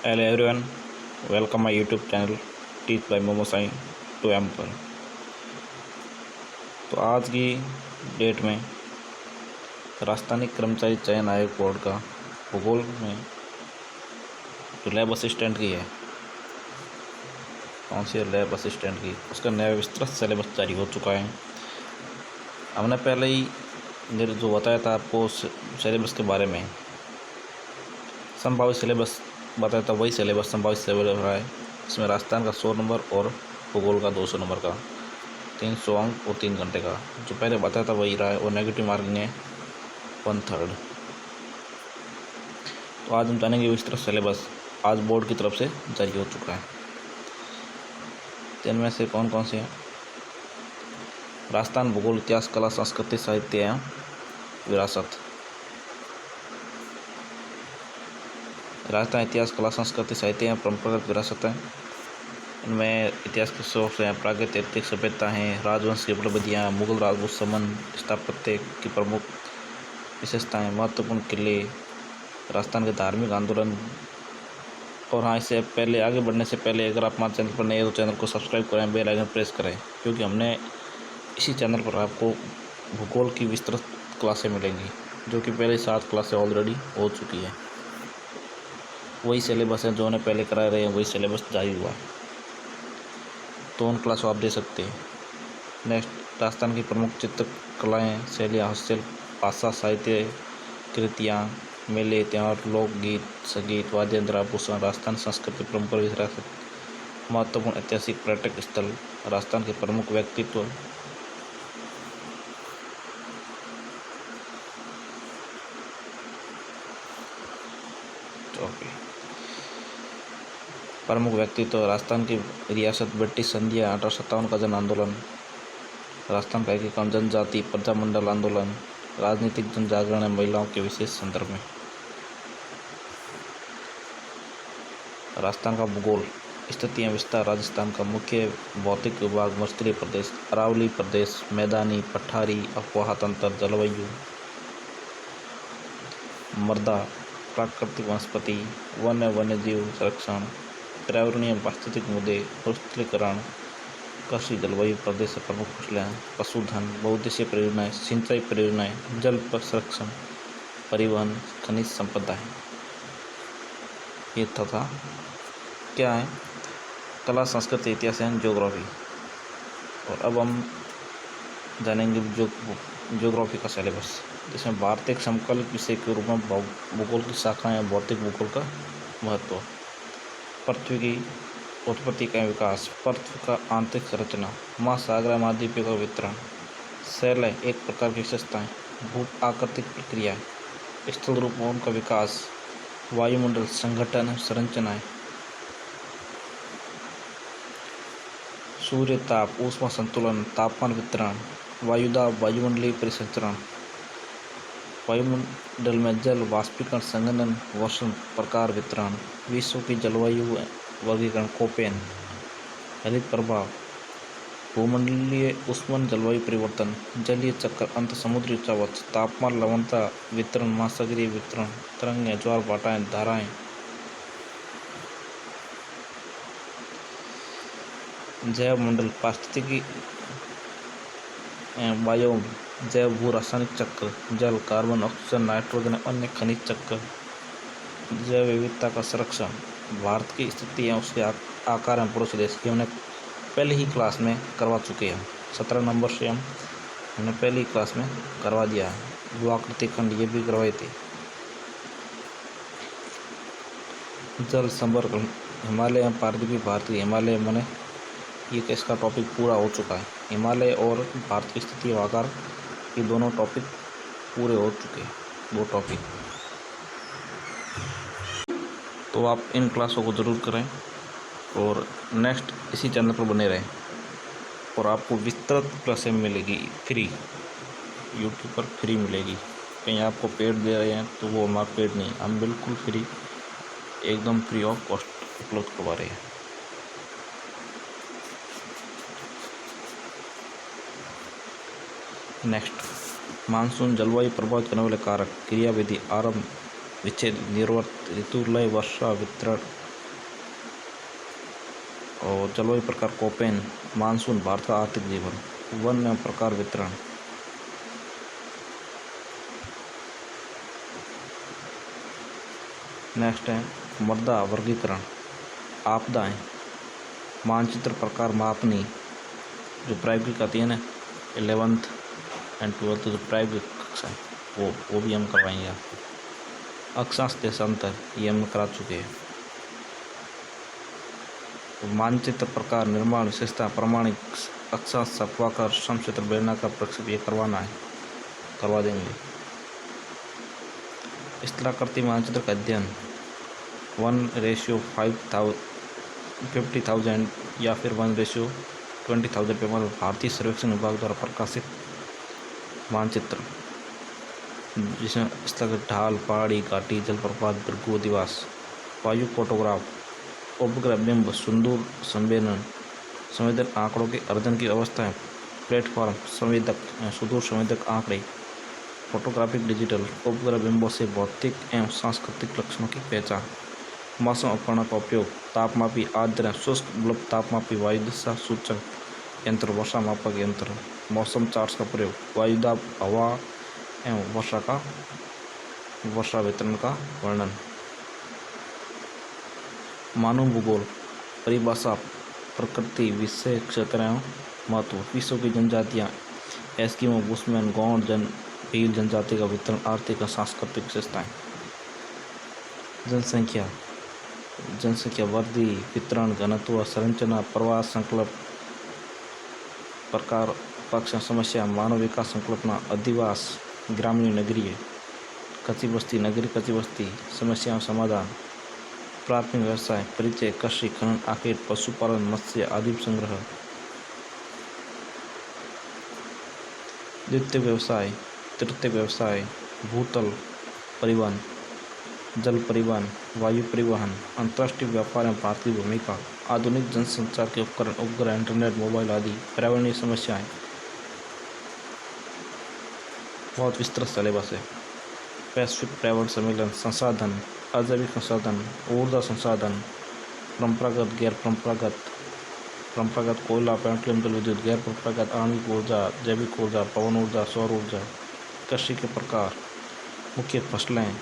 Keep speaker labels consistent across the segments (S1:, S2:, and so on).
S1: Hello everyone, welcome my YouTube channel teach by मोमो sign to M पर। तो आज की डेट में राजस्थानी कर्मचारी चयन आयोग बोर्ड का भूगोल में जो लैब असिस्टेंट की है, कौन सी लैब असिस्टेंट की, उसका नया विस्तृत सिलेबस जारी हो चुका है। हमने पहले ही जो बताया था आपको सिलेबस के बारे में, संभावित सिलेबस बताया था, वही सिलेबस संभावित सिलेबस रहा है। इसमें राजस्थान का 100 नंबर और भूगोल का 200 नंबर का 300 अंक और 3 घंटे का जो पहले बताया था वही रहा है, और नेगेटिव मार्किंग है 1/3। तो आज हम जानेंगे विस्तृत सिलेबस आज बोर्ड की तरफ से जारी हो चुका है। इनमें से कौन कौन से हैं? राजस्थान भूगोल, इतिहास, कला, संस्कृति, साहित्य एवं विरासत। राजस्थान इतिहास, कला, संस्कृति, साहित्य एवं परंपरागत विरासत है। इनमें इतिहास के स्रोत हैं, प्रागैतिहासिक सभ्यता हैं, राजवंश की उपलब्धियाँ, मुगल राजपूत संबंध, स्थापत्य की प्रमुख विशेषताएं, महत्वपूर्ण किले, राजस्थान के धार्मिक आंदोलन। और हाँ, इससे पहले आगे बढ़ने से पहले अगर आप हमारे चैनल पर नए हो तो चैनल को सब्सक्राइब करें, बेल आइकन प्रेस करें, क्योंकि हमने इसी चैनल पर आपको भूगोल की विस्तृत क्लासें मिलेंगी, जो कि पहले 7 क्लासें ऑलरेडी हो चुकी है। वही सिलेबस है जो उन्हें पहले करा रहे हैं, वही सिलेबस जारी हुआ है, तो उन क्लास आप दे सकते हैं। नेक्स्ट, राजस्थान की प्रमुख चित्रकलाएँ, शैलियाँ, हस्तशिल्प, भाषा, साहित्य कृतियाँ, मेले, त्यौहार, लोकगीत, संगीत, वाद्य यंत्र, आभूषण, राजस्थान संस्कृति, परंपरा, विरासत, महत्वपूर्ण ऐतिहासिक पर्यटक स्थल, राजस्थान के प्रमुख व्यक्तित्व, राजस्थान की रियासत, ब्रिटिश संधियाँ, 1857 का जन आंदोलन, राजस्थान का एकीकरण, जनजाति प्रजामंडल आंदोलन, राजनीतिक जन जागरण है, महिलाओं के विशेष संदर्भ में। राजस्थान का भूगोल, स्थिति एवं विस्तार, राजस्थान का मुख्य भौतिक विभाग, मत्स्य प्रदेश, अरावली प्रदेश, मैदानी, पठारी, अफवाह तंत्र, जलवायु, मृदा, प्राकृतिक वनस्पति, वन्यजीव संरक्षण, पर्यावरणीय पारिस्थितिक मुद्दे, मरुस्थलीकरण, कृषि, जलवायु, प्रदेश से प्रमुख फसलें, पशुधन, बहुउद्देशीय परियोजनाएं, सिंचाई परियोजनाएं, जल संरक्षण, परिवहन, खनिज संपदा है। ये तथा क्या है? कला, संस्कृति, इतिहास एवं ज्योग्राफी। और अब हम जानेंगे ज्योग्राफी का सिलेबस, जिसमें भारत एक समकालिक विषय के रूप में भूगोल की शाखा है, भौतिक भूगोल का महत्व, पृथ्वी की उत्पत्ति का विकास, पृथ्वी का आंतरिक संरचना, महासागर महाद्वीपों का वितरण, शैल एक प्रकार की विशेषताएं, भू आकृतिक प्रक्रियाएं, स्थल रूप में उनका विकास, वायुमंडल संगठन संरचनाएं, सूर्य ताप ऊष्मा संतुलन, तापमान वितरण, वायुदाब वायुमंडलीय परिसंचरण, वायुमंडल में जल वाष्पीकरण, संघनन, वर्षण, प्रकार वितरण, विश्व की जलवायु वर्गीकरण, कोपेन, हरित प्रभाव, भूमंडलीय उष्मन, जलवायु परिवर्तन, जलीय चक्र, अंत समुद्री उच्चावच, तापमान, लवणता वितरण, महासागरीय वितरण, तरंगें, ज्वार भाटाएं, धाराएं, जैव मंडल, पारिस्थितिकी, बायोम, जैव भू रासायनिक चक्र, जल, कार्बन, ऑक्सीजन, नाइट्रोजन, अन्य खनिज चक्र, जैव विविधता का संरक्षण, भारत की स्थिति है, उसके आकार एवं पड़ोसी देश की हमने पहले ही क्लास में करवा चुके हैं। 17 नंबर से हमने पहली क्लास में करवा दिया है। भू-आकृति खंड ये भी करवाए थे। जल संपर्क, हिमालय एवं पारदीपी भारतीय हिमालय मैंने ये इसका टॉपिक पूरा हो चुका है। हिमालय और भारत की स्थिति व आकार, ये दोनों टॉपिक पूरे हो चुके हैं, 2 टॉपिक। तो आप इन क्लासों को ज़रूर करें और नेक्स्ट इसी चैनल पर बने रहें, और आपको विस्तृत क्लासें मिलेगी फ्री, यूट्यूब पर फ्री मिलेगी। कहीं आपको पेड दे रहे हैं तो वो हमारा पेड नहीं, हम बिल्कुल फ्री, एकदम फ्री ऑफ कॉस्ट उपलब्ध करवा रहे हैं। नेक्स्ट, मानसून, जलवायु प्रभावित करने वाले कारक, क्रियाविधि, आरंभ, विच्छेद, निर्वर्त, ऋतु, लय, वर्षा, वितरण, और जलवायु प्रकार कोपेन, मानसून, भारत का आर्थिक जीवन, वन एवं प्रकार वितरण। नेक्स्ट है मृदा वर्गीकरण, आपदाएं, मानचित्र प्रकार मापनी, जो प्रायोगिक आती है ना 11th एंड 12th जो प्रायोगिक कक्षा है वो भी हम करवाएंगे। अक्षांश देशांतर ये हम करा चुके हैं। मानचित्र प्रकार निर्माण विशेषता प्रमाणिक अक्षांश सत्वाकार समक्षेत्र बेलनाकार प्रक्षेप ये करवाना है, करवा देंगे। स्थलाकृति मानचित्र का अध्ययन 1:50,000 या फिर 1:20,000 पेपर भारतीय सर्वेक्षण विभाग द्वारा प्रकाशित मानचित्र, जिसमें स्थल, ढाल, पहाड़ी, घाटी, जलप्रपात, भृगु अधिवास, वायु फोटोग्राफ, उपग्रह बिंब, सुदूर संवेदन आंकड़ों के अर्जन की अवस्थाएं, प्लेटफॉर्म संवेदक, सुदूर संवेदक आंकड़े, फोटोग्राफिक डिजिटल उपग्रह बिंबों से भौतिक एवं सांस्कृतिक लक्षणों की पहचान, मौसम उपकरणों का उपयोग, तापमापी, आर्द्र, शुष्क, उपलब्ध तापमापी, वायु दिशा सूचक यंत्र, वर्षा मापक यंत्र, मौसम चार्ट्स का प्रयोग, वायुदाब, हवा एवं वर्षा वितरण का वर्णन। मानव भूगोल, परिभाषा, प्रकृति, विषय, क्षेत्र एवं महत्व, विश्व की जनजातियाँ, एस्किमो, बुशमैन, गौंड, भील जनजाति का वितरण, आर्थिक और सांस्कृतिक विशेषताएं। जनसंख्या वृद्धि, वितरण, घनत्व, संरचना, प्रवास, संकल्प, प्रकार, पक्ष, समस्या, मानव विकास संकल्पना, अधिवास, ग्रामीण, नगरीय, कच्ची बस्ती, नगरीय कच्ची बस्ती, समस्याओं समाधान, प्राथमिक व्यवसाय, परिचय, कृषि, खनन, आखेट, पशुपालन, मत्स्य, आदि संग्रह, द्वितीय व्यवसाय, तृतीय व्यवसाय, भूतल परिवहन, जल परिवहन, वायु परिवहन, अंतर्राष्ट्रीय व्यापार में भारत की भूमिका, आधुनिक जनसंचार के उपकरण, उपग्रह, इंटरनेट, मोबाइल आदि, पर्यावरणीय समस्याएं। बहुत विस्तृत सिलेबस है। वैश्विक पर्यावरण सम्मेलन, संसाधन, अजैविक संसाधन, ऊर्जा संसाधन, परंपरागत, गैर परंपरागत कोयला, पेट्रोलियम, जल विद्युत, गैर परंपरागत आणविक ऊर्जा, जैविक ऊर्जा, पवन ऊर्जा, सौर ऊर्जा, कृषि के प्रकार, मुख्य फसलें,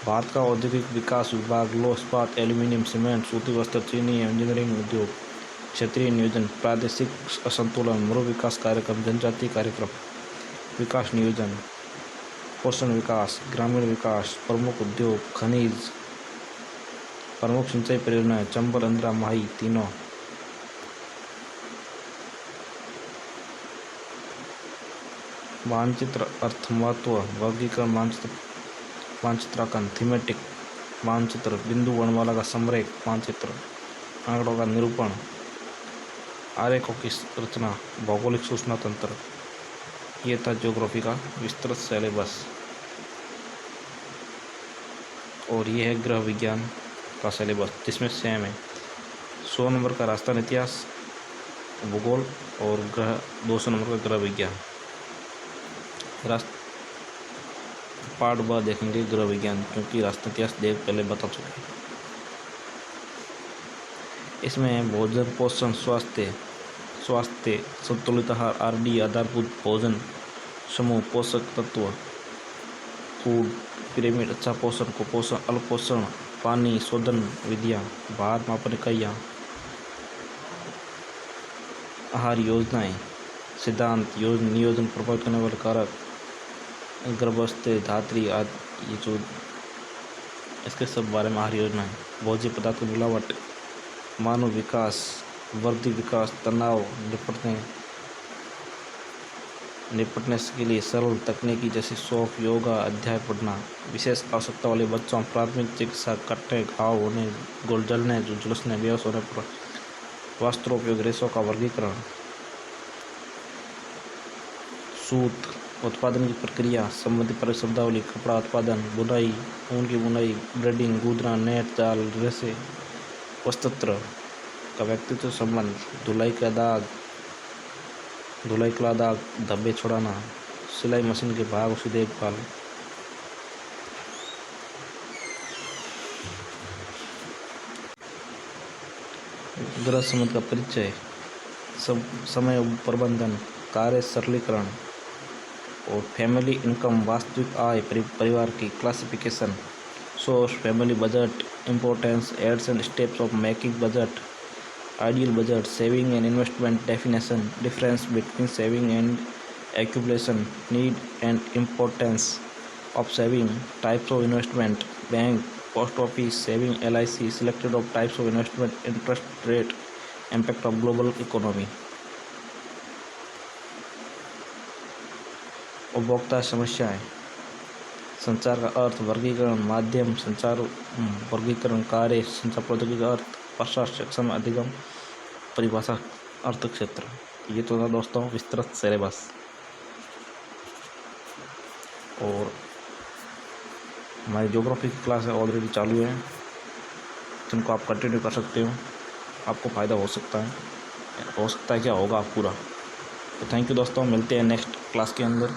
S1: भारत का औद्योगिक विकास विभाग, लौह इस्पात, एल्यूमीनियम, सीमेंट, सूती वस्त्र, चीनी इंजीनियरिंग उद्योग, क्षेत्रीय नियोजन, प्रादेशिक असंतुलन, मरु विकास कार्यक्रम, जनजातीय कार्यक्रम, विकास नियोजन, पोषण विकास, ग्रामीण विकास, प्रमुख उद्योग, खनिज, प्रमुख सिंचाई परियोजनाएं, चंबल, इंदिरा, माही तीनों। मानचित्र अर्थ, महत्व, वर्गीकरण, मानचित्रांकन, थीमेटिक मानचित्र, बिंदु वर्णमाला का समरेख मानचित्र, आंकड़ों का निरूपण, आरेखों की रचना, भौगोलिक सूचना तंत्र। ये था ज्योग्राफी का विस्तृत सिलेबस। और ये है गृह विज्ञान का सिलेबस, जिसमें सेम है 100 नंबर का राजस्थान इतिहास भूगोल और 200 नंबर का गृह विज्ञान। पार्ट 2 देखेंगे गृह विज्ञान, क्योंकि राष्ट्रीय इतिहास पहले बता चुके हैं। इसमें भोजन, पोषण, स्वास्थ्य, संतुलित आहार, आरडी, आधारभूत भोजन समूह, पोषक तत्व, फूड पिरामिड, अच्छा पोषण, कुपोषण, अल्प पोषण, पानी शोधन विधियाँ, भार मापन इकाइयाँ, आहार योजनाएं, सिद्धांत, नियोजन, प्रभावित करने वाले कारक, गर्भावस्था, धात्री आदि, ये जो इसके सब बारे में आहार योजना है। भोज्य पदार्थ की मिलावट, मानव विकास, वृद्धि विकास, तनाव, निपटने के लिए सरल तकनीकी जैसे शौक, योगा, अध्याय पढ़ना, विशेष आवश्यकता वाले बच्चों, प्राथमिक चिकित्सा, कट्टे, घाव होने, गोल जलने, झुलसने, बेहोश होने पर वस्त्रोपयोग, रेशों का वर्गीकरण, सूत उत्पादन की प्रक्रिया संबंधी पर शब्दावली, कपड़ा उत्पादन, बुनाई, ऊन की बुनाई, ब्रेडिंग, गूदना, नेट, जाल, रेसे, वस्त्र का व्यक्तित्व संबंध, धुलाई का दाग, धब्बे छुड़ाना, सिलाई मशीन के भाग उसकी देखभाल, गृह संबंध का परिचय, सब समय प्रबंधन, कार्य सरलीकरण और फैमिली इनकम, वास्तविक आय, परिवार की classification, source, family budget, importance, aids and steps of making budget, ideal budget, saving and investment definition, difference between saving and accumulation, need and importance of saving, types of investment, bank, post office, saving, LIC, selected of types of investment, interest rate, impact of global economy. उपभोक्ता समस्याएं, संचार का अर्थ, वर्गीकरण, माध्यम, संचार वर्गीकरण, कार्य, संचार प्रौद्योगिकी का अर्थ, प्रशासक, समय, अधिगम, परिभाषा, अर्थ क्षेत्र। ये तो था दोस्तों विस्तृत सिलेबस, और हमारी ज्योग्राफी की क्लास है ऑलरेडी चालू है, जिनको आप कंटिन्यू कर सकते हो, आपको फ़ायदा हो सकता है क्या होगा आप पूरा। तो थैंक यू दोस्तों, मिलते हैं नेक्स्ट क्लास के अंदर।